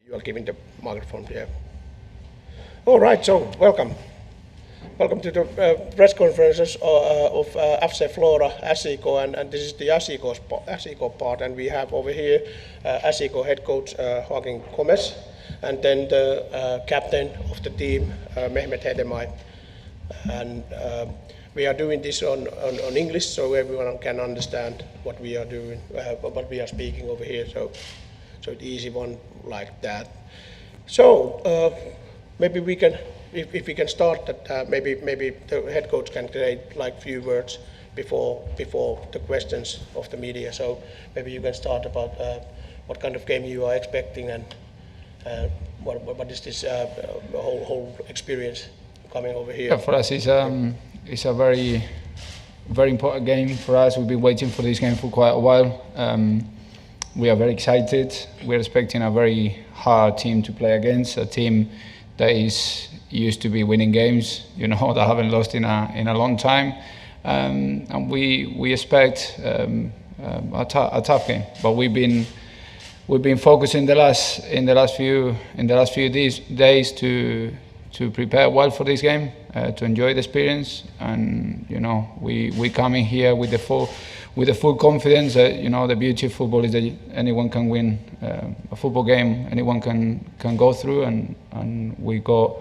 You are giving the microphone, yeah. All right, so welcome. Welcome to the press conferences of FC Flora, SJK, and this is the SJK part, and we have over here SJK head coach Joaquin Gomez, and then the captain of the team, Mehmet Hedemay. And we are doing this on English, so everyone can understand what we are doing, what we are speaking over here, so it's easy one like that. So maybe we can, if we can start that, maybe the head coach can create like few words before the questions of the media. So maybe you can start about what kind of game you are expecting and what is this whole experience coming over here. Yeah, for us it's a very important game for us. We've been waiting for this game for quite a while. We are very excited. We're expecting a very hard team to play against, a team that is used to be winning games, you know, that haven't lost in a long time, and we expect a tough game. But we've been focusing the last few days to prepare well for this game, to enjoy the experience, and you know we come in here with the full confidence that, you know, the beauty of football is that anyone can win a football game, anyone can go through, and we got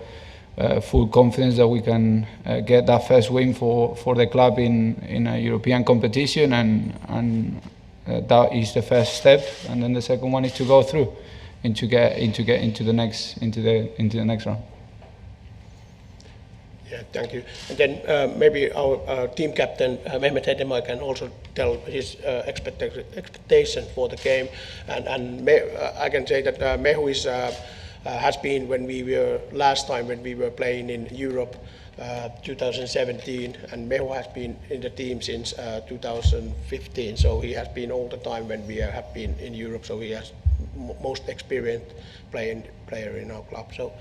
full confidence that we can get that first win for the club in a European competition, and that is the first step, and then the second one is to go through and to get into the next round. Yeah, thank you. And then maybe our team captain, Mehmet Hedemay, can also tell his expectation for the game. And I can say that Mehu has been, when we were last time when we were playing in Europe, 2017, and Mehu has been in the team since 2015. So he has been all the time when we have been in Europe. So he has most experienced player in our club. So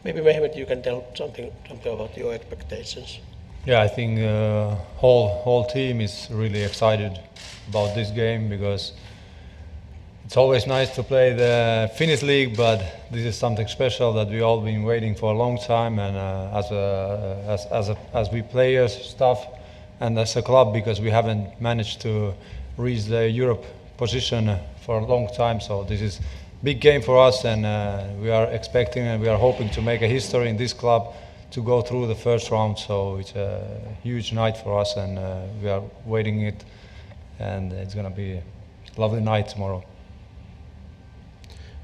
maybe Mehmet, you can tell something about your expectations. Yeah, I think whole team is really excited about this game, because it's always nice to play the Finnish league, but this is something special that we all been waiting for a long time, and as we players, staff, and as a club, because we haven't managed to reach the Europe position for a long time. So this is big game for us, and we are expecting and we are hoping to make a history in this club to go through the first round. So it's a huge night for us, and we are waiting it, and it's going to be a lovely night tomorrow.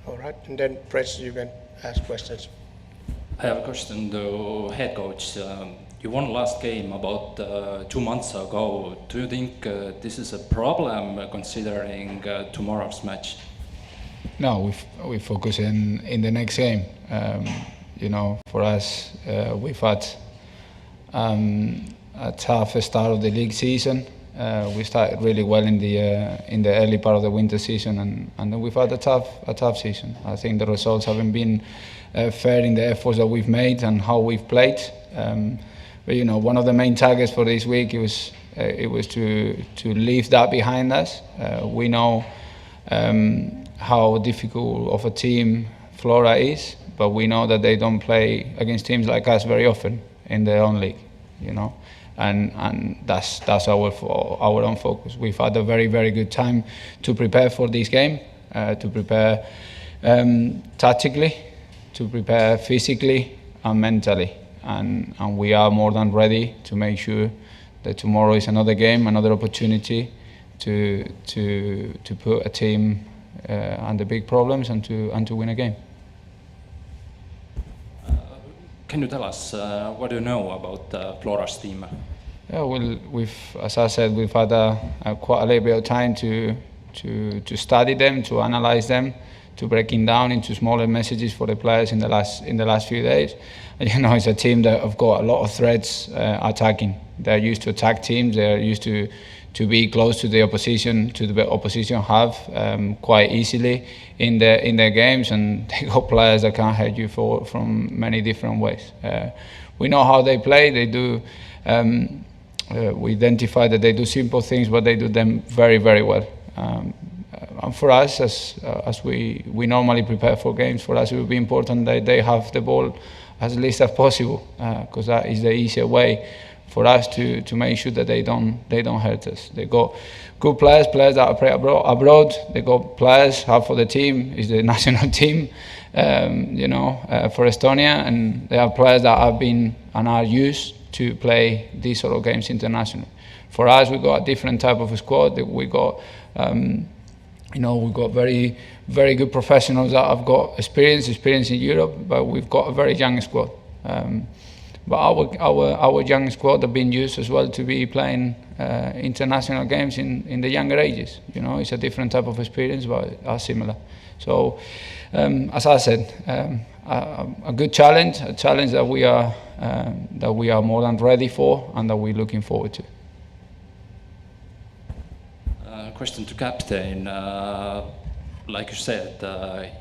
All right, and then press, you can ask questions. I have a question to head coach. You won last game about 2 months ago. Do you think this is a problem considering tomorrow's match? No, we focus in the next game. You know, for us, we've had a tough start of the league season. We started really well in the early part of the winter season, and then we've had a tough season. I think the results haven't been fair in the efforts that we've made and how we've played. But you know, one of the main targets for this week it was to leave that behind us. We know how difficult of a team Flora is, but we know that they don't play against teams like us very often in their own league, you know, and that's our own focus. We've had a very good time to prepare for this game, to prepare tactically, to prepare physically and mentally, and we are more than ready to make sure that tomorrow is another game, another opportunity to put a team under big problems and to win a game. Can you tell us what do you know about Flora's team? Yeah, well, as I said, we've had quite a little bit of time to study them, to analyze them, to breaking down into smaller messages for the players in the last few days. And, you know, it's a team that have got a lot of threats attacking. They're used to attack teams. They're used to be close to the opposition half quite easily in their games, and they got players that can hurt you from many different ways. We know how they play. They do. We identify that they do simple things, but they do them very well. for us, as we normally prepare for games, for us it will be important that they have the ball as least as possible, because that is the easier way for us to make sure that they don't hurt us. They got good players that play abroad. They got players half for the team is the national team, for Estonia, and they have players that have been and are used to play these sort of games internationally. For us, we got a different type of a squad. We got, we got very, very good professionals that have got experience in Europe, but we've got a very young squad. But our young squad have been used as well to be playing international games in the younger ages. It's a different type of experience, but are similar. So, as I said, a good challenge, a challenge that we are more than ready for and that we're looking forward to. Question to captain. Like you said,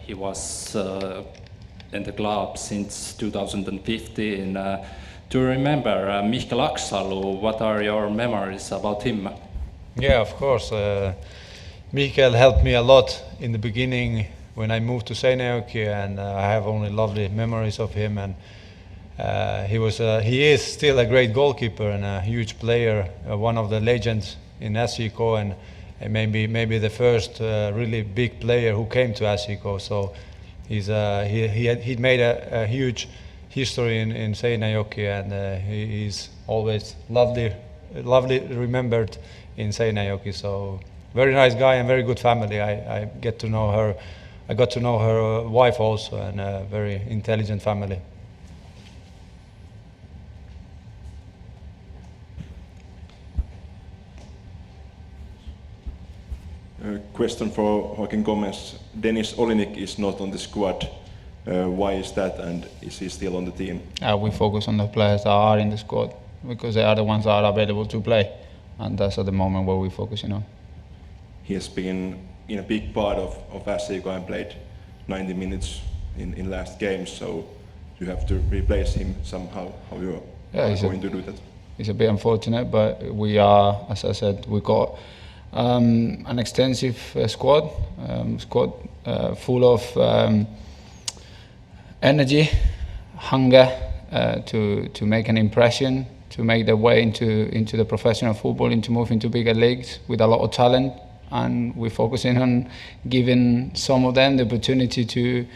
he was in the club since 2015. Do you remember Mihkel Aksalu? What are your memories about him? Yeah, of course. Mihkel helped me a lot in the beginning when I moved to Seinajoki, and I have only lovely memories of him. And he is still a great goalkeeper and a huge player, one of the legends in SJK, and maybe the first really big player who came to SJK. So he made a huge history in Seinajoki, and he's always lovely remembered in Seinajoki. So very nice guy and very good family. I got to know her wife also, and a very intelligent family. Question for Joaquin Gomez. Dennis Olinik is not on the squad. Why is that, and is he still on the team? We focus on the players that are in the squad because they are the ones that are available to play, and that's at the moment what we're focusing on. He has been in a big part of SJK and played 90 minutes in last game, so you have to replace him somehow. How you are going to do that? It's a bit unfortunate, but we are, as I said, we got an extensive squad full of energy, hunger to make an impression, to make their way into the professional football, to move into bigger leagues with a lot of talent. And we're focusing on giving some of them the opportunity to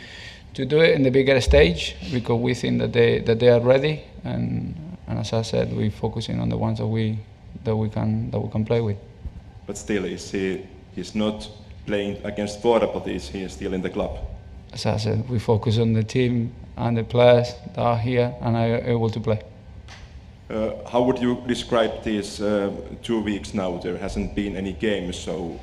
do it in the bigger stage, because we think that they are ready. And as I said, we're focusing on the ones that we can play with. But still, he's not playing against Flora, but he is still in the club. As I said, we focus on the team and the players that are here and are able to play. How would you describe these 2 weeks now? There hasn't been any games, so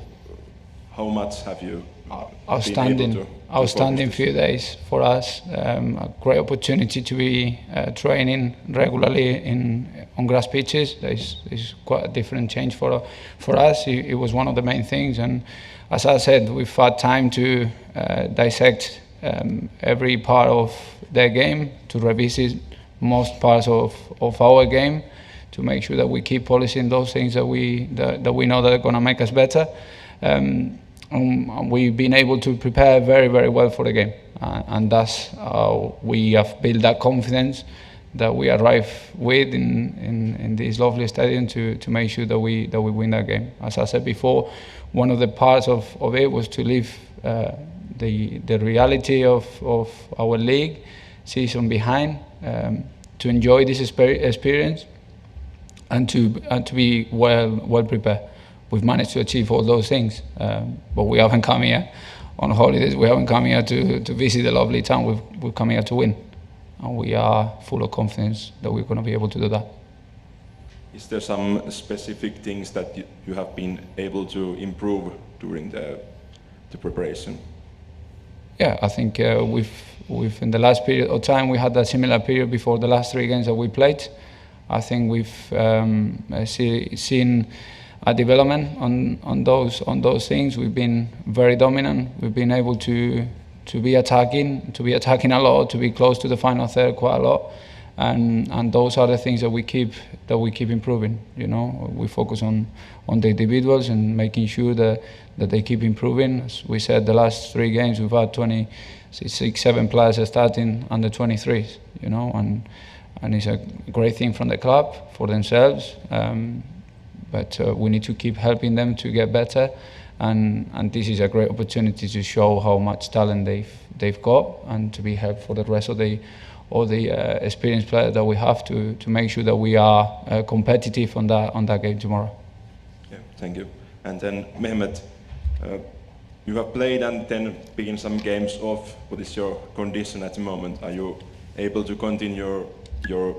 how much have you been able to outstanding few days for us. A great opportunity to be training regularly on grass pitches. It's quite a different change for us. It was one of the main things, and as I said, we've had time to dissect every part of their game, to revisit most parts of our game, to make sure that we keep polishing those things that we know that are going to make us better. We've been able to prepare very, very well for the game, and that's how we have built that confidence that we arrive with in this lovely stadium to make sure that we win that game. As I said before, one of the parts of it was to leave the reality of our league season behind, to enjoy this experience and to be well prepared. We've managed to achieve all those things, but we haven't come here on holidays. We haven't come here to visit the lovely town. We've come here to win, and we are full of confidence that we're going to be able to do that. Is there some specific things that you have been able to improve during the preparation? Yeah, I think we've in the last period of time, we had that similar period before the last 3 games that we played. I think we've seen a development on those things. We've been very dominant. We've been able to be attacking a lot, to be close to the final third quite a lot. and those are the things that we keep improving. You know, we focus on the individuals and making sure that they keep improving. As we said, the last 3 games we've had 26-7 players starting under 23s. You know, and it's a great thing from the club for themselves. But we need to keep helping them to get better, and this is a great opportunity to show how much talent they've got, and to be helpful for the rest of the experienced players that we have to make sure that we are competitive on that game tomorrow. Yeah, thank you. And then Mehmet, you have played and then been some games off. What is your condition at the moment? Are you able to continue your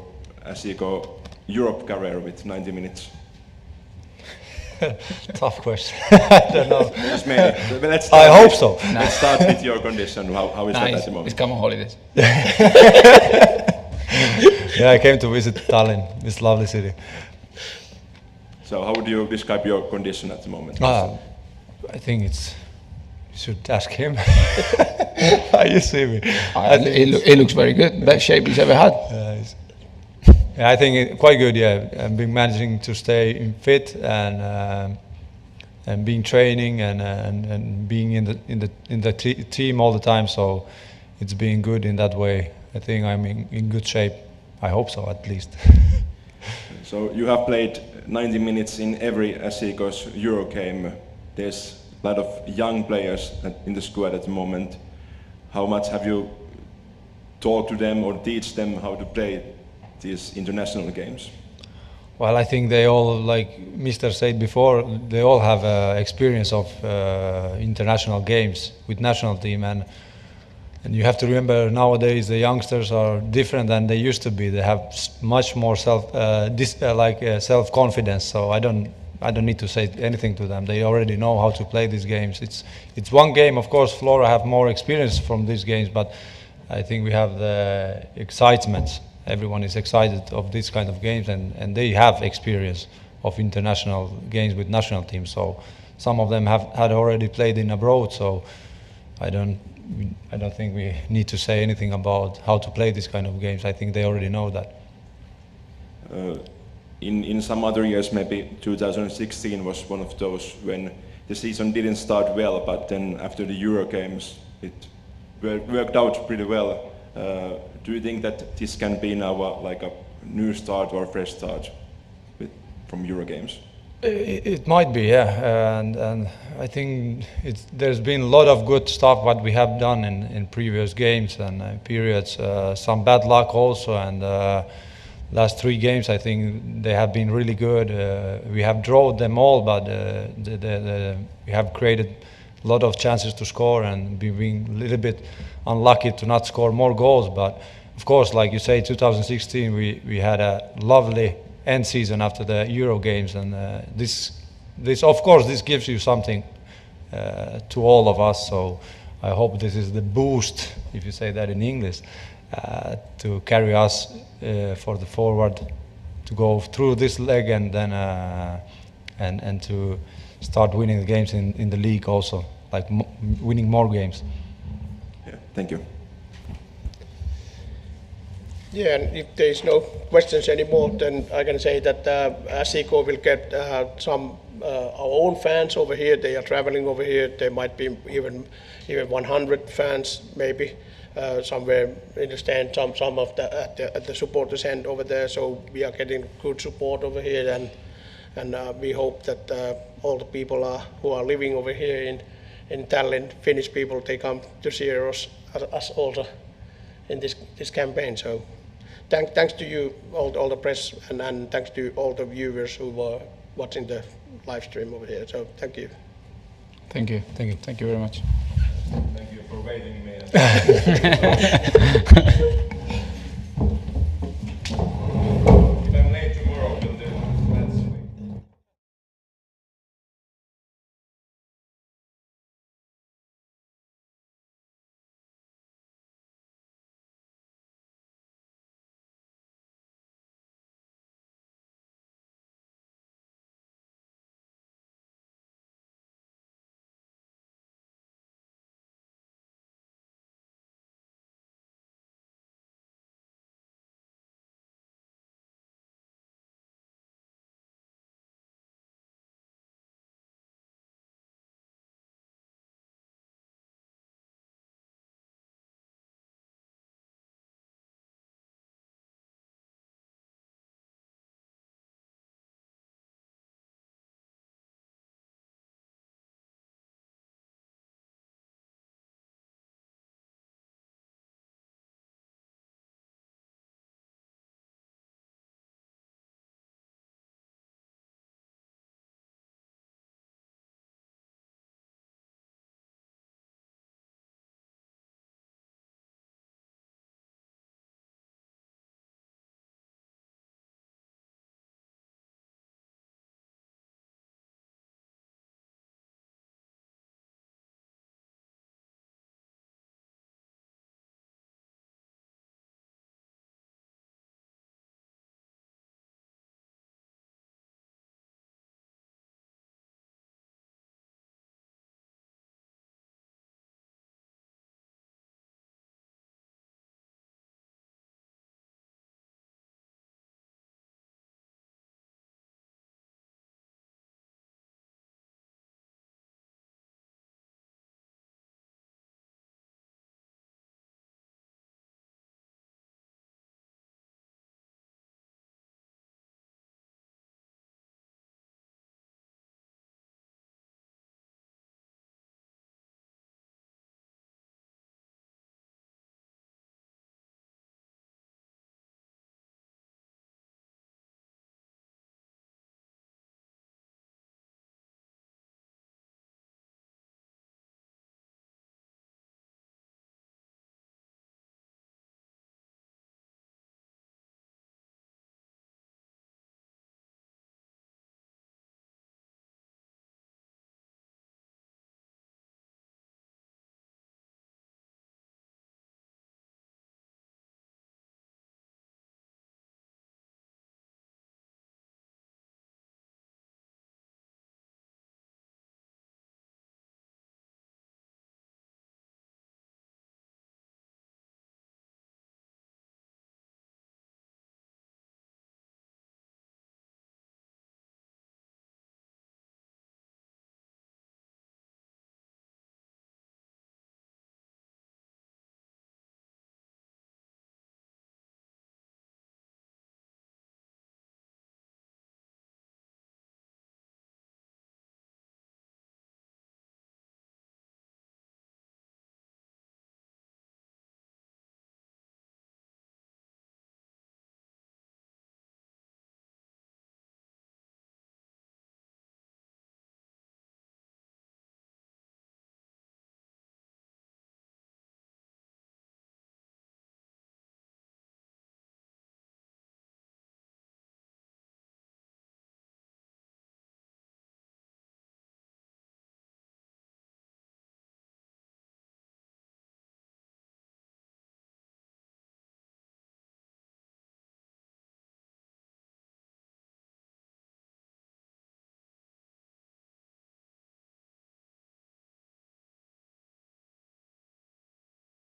SJK Europe career with 90 minutes? Tough question. I don't know. Let's I hope so. Let's start with your condition. How is that at the moment? It's come on holidays. Yeah, I came to visit Tallinn, this lovely city. So how would you describe your condition at the moment? I think you should ask him. How you see me? It looks very good. Best shape he's ever had. Yeah, I think quite good. Yeah, I've been managing to stay fit and being training and being in the team all the time. So it's been good in that way. I think I'm in good shape. I hope so, at least. So you have played 90 minutes in every SJK's Euro game. There's a lot of young players in the squad at the moment. How much have you taught to them or teach them how to play these international games? Well, I think they all, like Mr. said before, they all have experience of international games with national team, and you have to remember nowadays the youngsters are different than they used to be. They have much more self-confidence. So I don't need to say anything to them. They already know how to play these games. It's one game, of course. Flora have more experience from these games, but I think we have the excitement. Everyone is excited of this kind of games, and they have experience of international games with national teams. So some of them had already played in abroad. So I don't think we need to say anything about how to play this kind of games. I think they already know that. In some other years, maybe 2016 was one of those when the season didn't start well, but then after the Euro games, it worked out pretty well. Do you think that this can be now like a new start or a fresh start from Euro games? It might be, yeah, and I think there's been a lot of good stuff what we have done in previous games and periods. Some bad luck also, and last 3 games I think they have been really good. We have drawn them all, but we have created a lot of chances to score and being a little bit unlucky to not score more goals. But of course, like you say, 2016 we had a lovely end season after the Euro games, and this of course this gives you something to all of us. So I hope this is the boost, if you say that in English, to carry us for the forward, to go through this leg and then and to start winning the games in the league also, like winning more games. Yeah, thank you. Yeah, and if there is no questions anymore, then I can say that SJK will get some our own fans over here. They are traveling over here. There might be even 100 fans maybe somewhere in the stand. Some of at the supporters end over there. So we are getting good support over here, and we hope that all the people who are living over here in Tallinn, Finnish people, they come to see us also in this campaign. So thanks to you, all the press, and thanks to all the viewers who were watching the live stream over here. So thank you. Thank you. Thank you. Thank you very much. Thank you for waiting me.